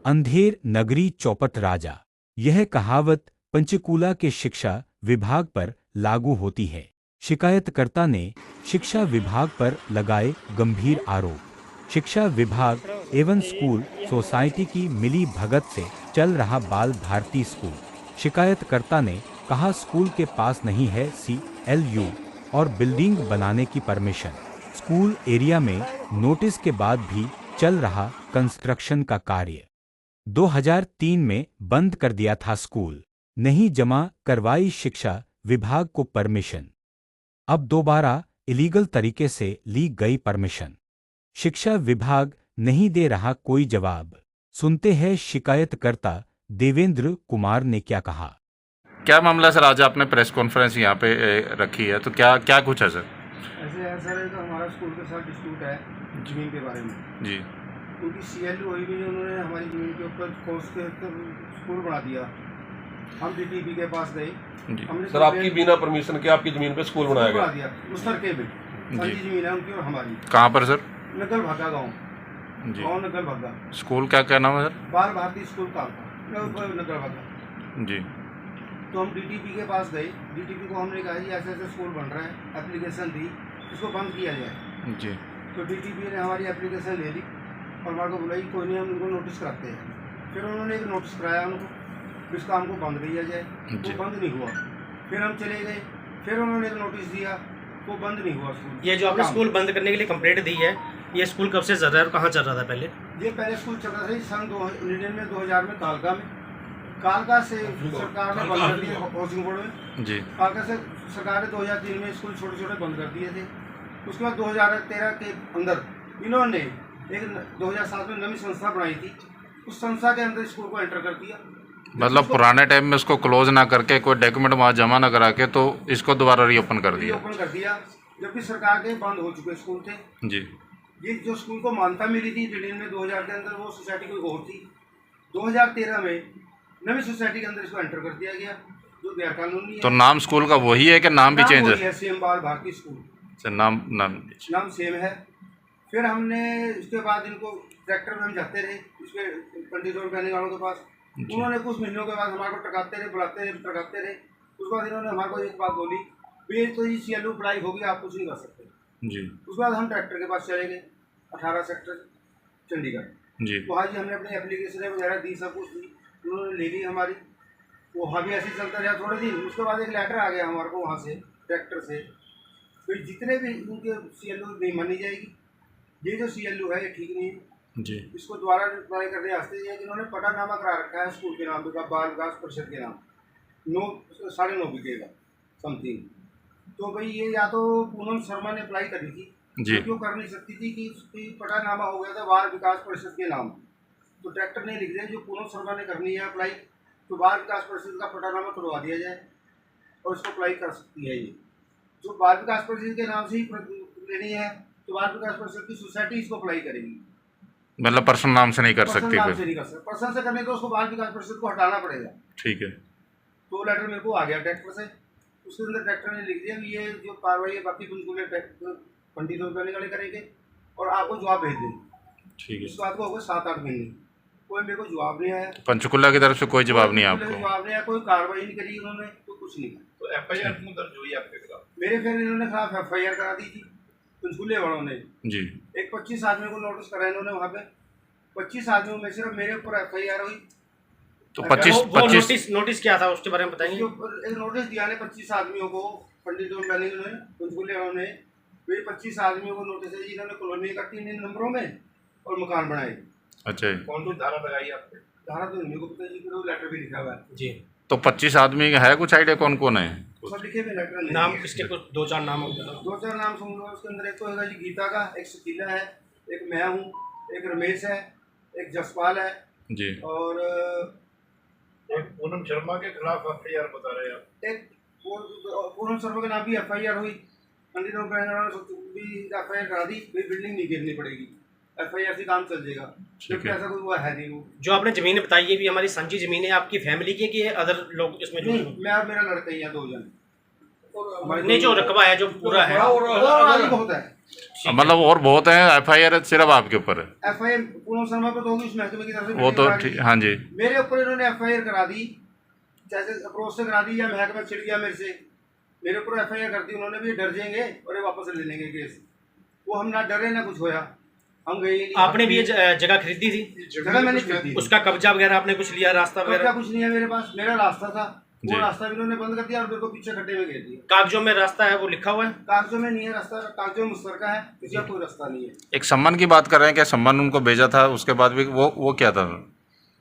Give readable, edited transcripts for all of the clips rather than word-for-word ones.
अंधेर नगरी चौपट राजा। यह कहावत पंचकूला के शिक्षा विभाग पर लागू होती है। शिकायतकर्ता ने शिक्षा विभाग पर लगाए गंभीर आरोप। शिक्षा विभाग एवं स्कूल सोसाइटी की मिली भगत से चल रहा बाल भारती स्कूल। शिकायतकर्ता ने कहा स्कूल के पास नहीं है CLU और बिल्डिंग बनाने की परमिशन। स्कूल एरिया में नोटिस के बाद भी चल रहा कंस्ट्रक्शन का कार्य। 2003 में बंद कर दिया था स्कूल। नहीं जमा करवाई शिक्षा विभाग को परमिशन। अब दोबारा इलीगल तरीके से ली गई परमिशन। शिक्षा विभाग नहीं दे रहा कोई जवाब। सुनते हैं शिकायतकर्ता देवेंद्र कुमार ने क्या कहा। क्या मामला सर, आज आपने प्रेस कॉन्फ्रेंस यहाँ पे रखी है, तो क्या क्या कुछ है सर? ऐसे है सर, एक हमारा स्कूल के साथ डिस्प्यूट है ज़मीन के बारे में जी। क्योंकि CLU हुई भी उन्होंने हमारी ज़मीन के ऊपर कोर्स के स्कूल बना दिया। हम DTP के पास गए, हमने सर आपकी बिना परमिशन के आपकी ज़मीन पे स्कूल बनाया दिया मुस्तर के भी सारी ज़मीन है उनकी और हमारी। कहाँ पर सर? नगल भागा गाँव जी। नगल भागा। स्कूल क्या नाम है सर? बाल भारती स्कूल का नगल भागा जी। तो हम DTP के पास गए। DTP को हमने कहा जी ऐसे ऐसे स्कूल बन रहा है, एप्लीकेशन दी, इसको बंद किया जाए। जी। तो DTP ने हमारी एप्लीकेशन ले ली और हमारे को बुलाई, कोई नहीं हम उनको नोटिस कराते हैं। फिर उन्होंने एक नोटिस कराया उनको, इस काम को बंद किया जाए, वो बंद नहीं हुआ। फिर हम चले गए, फिर उन्होंने एक नोटिस दिया, वो बंद नहीं हुआ स्कूल। ये जो आपने स्कूल बंद करने के लिए कंप्लेंट दी है, ये स्कूल कब से चल रहा है और कहाँ चल रहा था पहले? ये पहले स्कूल चल रहा था सन 2000 में कालका से सरकार ने बंद कर दिया हाउसिंग बोर्ड में। जी। कालका से सरकार ने 2003 में स्कूल छोटे छोटे बंद कर दिए थे। उसके बाद 2013 के अंदर इन्होंने एक 2007 में नई संस्था बनाई थी, उस संस्था के अंदर स्कूल को एंटर कर दिया। मतलब पुराने टाइम में इसको क्लोज ना करके, कोई डॉक्यूमेंट वहाँ जमा ना करा के, तो इसको दोबारा रीओपन कर दिया। जबकि सरकार के बंद हो चुके स्कूल थे। जी। ये जो स्कूल को मान्यता मिली थी रीडिंग में 2000 के अंदर, वो सोसाइटी कोई और थी। 2013 में नवी सोसाइटी के अंदर इसको एंटर कर दिया गया, जो गैर कानूनी है। तो नाम स्कूल का वही है कि नाम भी चेंज है? सेम बाल भारती स्कूल सर, नाम सेम है। फिर हमने उसके बाद इनको ट्रैक्टर में हम जाते रहे इसके पंडित और कहने वालों के पास। उन्होंने कुछ महीनों के बाद हमारे को टकाते रहे, बुलाते रहे, टकाते रहे। उसके बाद इन्होंने हमारे को एक बात बोली, भाई तो ये CLU अप्लाई होगी, आप कुछ नहीं कर सकते। जी। उसके बाद हम ट्रैक्टर के पास चले गए 18 सेक्टर चंडीगढ़। जी। वहाँ जी हमने अपनी एप्लीकेशन वगैरह दी, सब कुछ दी, उन्होंने ले ली हमारी। वो वहाँ भी ऐसे ही चलता रहा थोड़े दिन। उसके बाद एक लेटर आ गया हमारे को वहाँ से ट्रैक्टर से, फिर जितने भी उनके CLU नहीं मानी जाएगी। ये जो CLU है ये ठीक नहीं है जी। इसको दोबारा अप्लाई करने वास्ते ये जिन्होंने पटानामा करा रखा है स्कूल के नाम पे, बाल विकास परिषद के नाम 9.5 बीघे का समथिंग। तो भाई ये या तो पूनम शर्मा ने अप्लाई करी थी, जी। क्यों कर नहीं सकती थी कि उसकी पटानामा हो गया था बाल विकास परिषद के नाम। तो ट्रैक्टर ने लिख दिया जो पूनम शर्मा ने करनी है अप्लाई, तो बाल विकास परिषद का पटानामा करवा दिया जाए और इसको अप्लाई कर सकती है। ये जो बाल विकास परिषद के नाम से ही लेनी है, तो बाल विकास परिषद की सोसाइटी इसको अप्लाई करेगी। मतलब पर्सनल नाम से नहीं कर सकती? पर्सन से करने तो उसको बाल विकास परिषद को हटाना पड़ेगा। ठीक है। तो लेटर मेरे को आ गया ट्रैक्टर से, उसके अंदर ट्रैक्टर ने लिख दिया कि ये जो कार्रवाई है बाकी पंडित निकाले करेंगे और आपको जवाब भेज देंगे। ठीक है। इस बात को हो गए 7-8 महीने, कोई मेरे को जवाब नहीं आया। पंचकुला की तरफ से कोई जवाब नहीं आपको? जवाब नहीं आया, कोई कार्रवाई नहीं करी उन्होंने, तो कुछ नहीं। तो FIR क्यों दर्ज हुई आपके खिलाफ? मेरे फिर इन्होंने खिलाफ FIR करा दी थी पंचकुले वालों ने। जी। एक 25 आदमी को नोटिस करा इन्होंने वहाँ पे। 25 आदमियों में सिर्फ मेरे ऊपर FIR हुई। तो 25 नोटिस क्या था उसके बारे में बताएंगे? एक नोटिस दिया ने 25 आदमियों को, पंडित ने पंचकुले वालों ने। वे 25 आदमियों को नोटिस है जिन्होंने कॉलोनी का 3 नंबरों में और मकान बनाए। अच्छा। कौन सी धारा लगाई आपने? धारा तो मेरे को पता जी, लेटर भी लिखा हुआ है जी। तो 25 आदमी का है कुछ आइडिया कौन कौन है? सब लिखे हुए लेटर। नाम किसके? कुछ 2-4 नाम हो गया? 2-4 नाम सुन लो। उसके अंदर एक तो है जी गीता का, एक शकीला है, एक मैं हूँ, एक रमेश है, एक जसपाल है जी। और एक पूनम शर्मा के खिलाफ FIR बता रहे हैं आप? एक पूनम शर्मा के नाम भी FIR हुई। पंडित भी FIR करा दी, कोई बिल्डिंग नहीं गिरनी पड़ेगी, FIR से काम चल जाएगा, जबकि ऐसा कोई हुआ है नहीं। वो जो आपने जमीन बताई है भी हमारी साझी जमीन है, आपकी फैमिली की है कि अदर लोग इसमें? नहीं, मैं और मेरा लड़का ही है, 2 जन। नहीं, जो रकबा है जो पूरा है और आगे बहुत है। मतलब और बहुत है, FIR सिर्फ आपके ऊपर है? FIR पूनम शर्मा पे तो होगी, उस महकमे की तरफ से वो तो मीटिंग ठीक, करा दी। हाँ जी। मेरे ऊपर इन्होंने FIR करा दी, जैसे अप्रोच से करा दी या महकमा छिड़ गया मेरे से, मेरे ऊपर FIR कर दी उन्होंने भी, डर जाएंगे और ये वापस ले लेंगे केस। वो हम ना डरे ना कुछ होया, हम गए नहीं। आपने भी ये जगह खरीदी थी? जगह मैंने खरीदी, उसका कब्जा वगैरह आपने कुछ लिया, रास्ता कब्जा वगैरह? कुछ नहीं है मेरे पास, मेरा रास्ता था, वो जी। रास्ता भी उन्होंने बंद कर दिया और मेरे को पीछे खड्डे में घेर दिया। कागजों में रास्ता है वो लिखा हुआ है? कागजों में नहीं है रास्ता, कागजों में मुस्तरका है, किसी का कोई रास्ता नहीं है। एक सम्मन की बात कर रहे हैं, क्या सम्मन उनको भेजा था उसके बाद भी वो क्या था?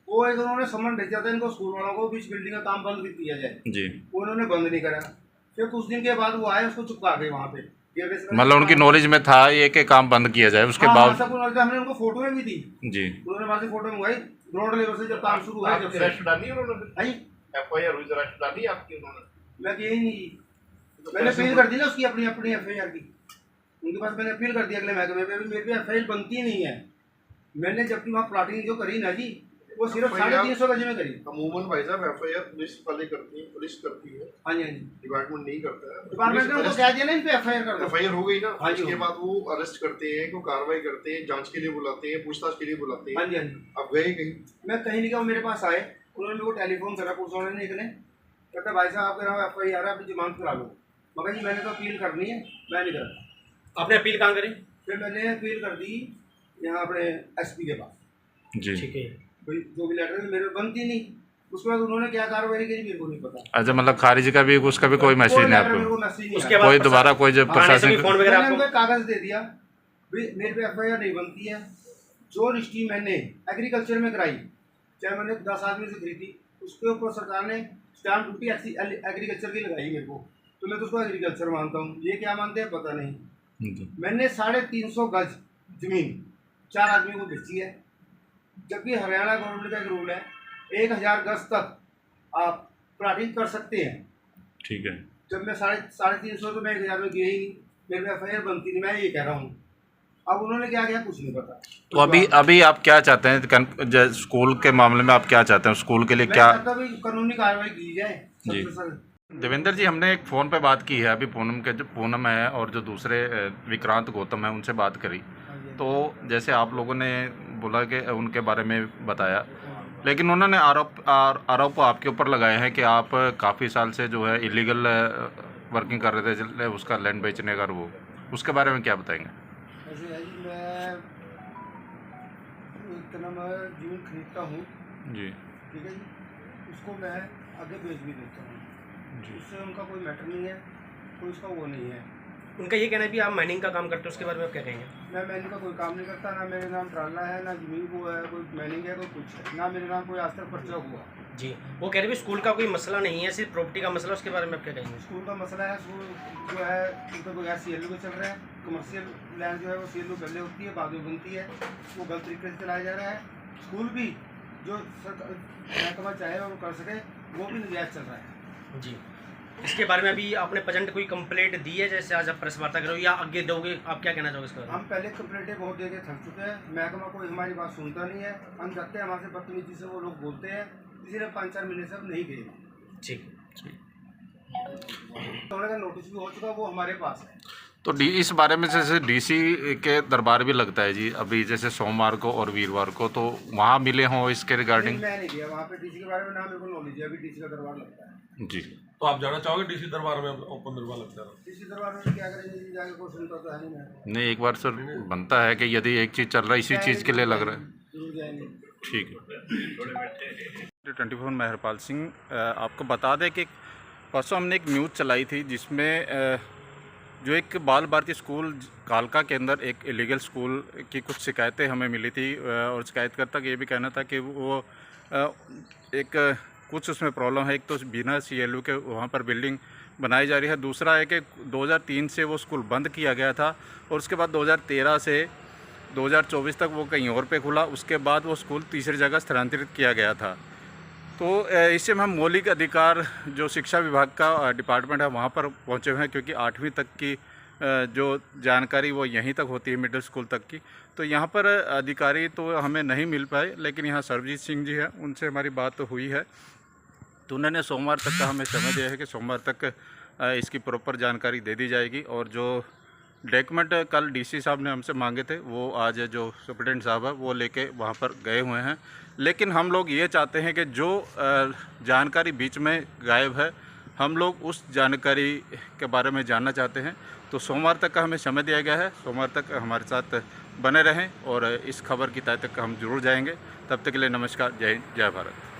वो एक उन्होंने सम्मन भेजा था इनको, स्कूल वालों को, बीच बिल्डिंग का काम बंद किया जाए, जी। वो उन्होंने बंद नहीं करा। फिर कुछ दिन के बाद वो आए, उसको चुपका गए वहाँ पे। मतलब उनकी नॉलेज में था ये कि काम बंद किया जाए, उसके हाँ, बाद? सब नॉलेज, हमने उनको फोटो में भी दी, जी। उन्होंने वहाँ से फोटो मंगवाई, ग्राउंड लेवल से जब काम शुरू हुआ जब से। अरेस्ट डाली उन्होंने? भाई FIR हुई, अरेस्ट डाली आपकी उन्होंने? मैं यही नहीं, मैंने अपील कर दी ना उसकी, अपनी FIR की उनके पास मैंने अपील कर दी अगले महकमे में, मेरी भी FIR बनती नहीं है। मैंने जबकि वहाँ प्लाटिंग जो करी ना जी, वो सिर्फ 350 गज में करी। अमूमन भाई साहब FIR पुलिस वाले करती है, पुलिस करती है, हाँ जी, हाँ जी, डिपार्टमेंट नहीं करता है। डिपार्टमेंट ने उनको कह दिया ना इन पे FIR कर दो। FIR हो गई ना, हाँ जी, उसके बाद वो अरेस्ट करते हैं, को कार्रवाई करते हैं, जांच के लिए बुलाते हैं, पूछताछ के लिए बुलाते हैं। हाँ जी, हाँ जी, आप गए कहीं? मैं कहीं नहीं गया, वो मेरे पास आए, उन्होंने मेरे को टेलीफोन करा पुलिस वाले ने, एक ने, कहता भाई साहब आपके नाम FIR है, आप जमानत करा लो। मगर जी मैंने तो अपील करनी है, मैं नहीं करा। आपने अपील कहाँ करी? फिर मैंने अपील कर दी यहाँ अपने SP के पास। जी। ठीक है। कोई जो भी लेटर मेरे बनती नहीं, उसके बाद उन्होंने क्या कार्रवाई करी मेरे को नहीं पता। अच्छा, मतलब खारिज का भी उसका भी कोई मैसेज नहीं लेटर मेरे को आपको? मैसेज नहीं उसके आया। बाद कोई दोबारा कोई जब थाने से कोई प्रशासन? फोन वगैरह मैंने आपको? उनको कागज दे दिया, मेरे पे FIR नहीं बनती है। जो रजिस्ट्री मैंने एग्रीकल्चर में कराई, चाहे मैंने 10 आदमी से खरीदी, उसके ऊपर सरकार ने स्टैम्प ड्यूटी एग्रीकल्चर की लगाई मेरे को, तो मैं तो उसको एग्रीकल्चर मानता हूँ, ये क्या मानते हैं पता नहीं। मैंने 350 गज जमीन 4 आदमियों को बेची है, जबकि हरियाणा गवर्नमेंट का एक रूल है 1000 गज तक आप प्लाटिंग कर सकते हैं। ठीक है। जब मैं 350 तो मैं 1000 में गया ही नहीं, मेरे पे FIR बनती नहीं, मैं ये कह रहा हूँ। अब उन्होंने क्या किया कुछ नहीं पता। तो अभी आप क्या चाहते हैं स्कूल के मामले में? आप क्या चाहते हैं स्कूल के लिए? क्या मैं चाहता हूँ कि कानूनी कार्रवाई की जाए जी। सबसे सख्त। देवेंद्र जी, हमने एक फ़ोन पे बात की है अभी, पूनम है और जो दूसरे विक्रांत गौतम है, उनसे बात करी। तो जैसे आप लोगों ने बोला कि उनके बारे में बताया, लेकिन उन्होंने आरोप आपके ऊपर लगाए हैं कि आप काफ़ी साल से जो है इलीगल वर्किंग कर रहे थे, उसका लैंड बेचने का, वो उसके बारे में क्या बताएंगे? ऐसे है जी, मैं इतना मैं जमीन खरीदता हूँ जी। ठीक है जी, उसको मैं आगे बेच भी देता हूँ, उससे उनका कोई मैटर नहीं है, कोई उसका वो नहीं है। उनका ये कहना है भी आप माइनिंग का काम करते हो, उसके बारे में आप क्या कहेंगे? मैं मैनिंग का कोई काम नहीं करता, ना मेरे नाम ट्राला है, ना जमीन को है, कोई मैनिंग है, कोई कुछ है, ना मेरे नाम कोई आज तक पर्चा हुआ। जी। वो कह रहे भी स्कूल का कोई मसला नहीं है, सिर्फ प्रॉपर्टी का मसला, उसके बारे में आप क्या कहेंगे? स्कूल का मसला है, स्कूल जो है उनका बगैर CLU के चल रहा है, कमर्शियल लैंड जो है वो CLU पहले होती है बाद में बनती है, वो गलत तरीके से चलाया जा रहा है। स्कूल भी जो महकमा चाहे वो कर सके, वो भी नजायज चल रहा है। जी। इसके बारे में अभी आपने प्रेजेंट कोई कंप्लेंट दी है, जैसे आज आप प्रेस वार्ता करो या आगे दोगे, आप क्या कहना चाहोगे इसके बारे में? हम पहले कंप्लेंटें बहुत दे के थक चुके हैं, महकमा कोई हमारी बात सुनता नहीं है, हम जाते हैं, हमारे बदतमीजी से वो लोग बोलते हैं, इसलिए 5-4 महीने से हम नहीं गए। ठीक। तो का नोटिस भी हो चुका, वो हमारे पास है। तो इस बारे में जैसे DC के दरबार भी लगता है जी अभी, जैसे सोमवार को और वीरवार को, तो वहाँ मिले हों इसके रिगार्डिंग? मैं नहीं गया वहाँ पे, DC के बारे में ना मेरे को नॉलेज है, अभी DC का दरबार लगता है। जी। तो आप जाना चाहोगे DC दरबार में? ओपन दरबार लगता है। DC दरबार में क्या करेंगे जी, जाके कोई सुनता तो है नहीं। मैं नहीं, एक बार सर बनता है कि यदि एक चीज़ चल रहा है, इसी चीज़ के लिए लग रहा है। जरूर जाएंगे। ठीक है। 24 मेहरपाल सिंह, आपको बता दें कि परसों हमने एक न्यूज़ चलाई थी जिसमें जो एक बाल भारती स्कूल कालका के अंदर एक इलीगल स्कूल की कुछ शिकायतें हमें मिली थी, और शिकायतकर्ता का ये भी कहना था कि वो एक कुछ उसमें प्रॉब्लम है। एक तो बिना CLU के वहाँ पर बिल्डिंग बनाई जा रही है, दूसरा है कि 2003 से वो स्कूल बंद किया गया था और उसके बाद 2013 से 2024 तक वो कहीं और पे खुला, उसके बाद वो स्कूल तीसरी जगह स्थानांतरित किया गया था। तो इससे हम मौलिक अधिकार जो शिक्षा विभाग का डिपार्टमेंट है वहाँ पर पहुँचे हुए हैं, क्योंकि 8वीं तक की जो जानकारी वो यहीं तक होती है, मिडिल स्कूल तक की। तो यहाँ पर अधिकारी तो हमें नहीं मिल पाए, लेकिन यहाँ सरबजीत सिंह जी हैं, उनसे हमारी बात हुई है, तो उन्होंने सोमवार तक का हमें समय दिया है कि सोमवार तक इसकी प्रॉपर जानकारी दे दी जाएगी। और जो डॉक्यूमेंट कल डीसी साहब ने हमसे मांगे थे वो आज जो सुप्रिटेंडेंट साहब है वो लेके वहाँ पर गए हुए हैं। लेकिन हम लोग ये चाहते हैं कि जो जानकारी बीच में गायब है, हम लोग उस जानकारी के बारे में जानना चाहते हैं। तो सोमवार तक का हमें समय दिया गया है, सोमवार तक हमारे साथ बने रहें और इस खबर की तह तक हम जरूर जाएंगे। तब तक के लिए नमस्कार, जय हिंद, जय भारत।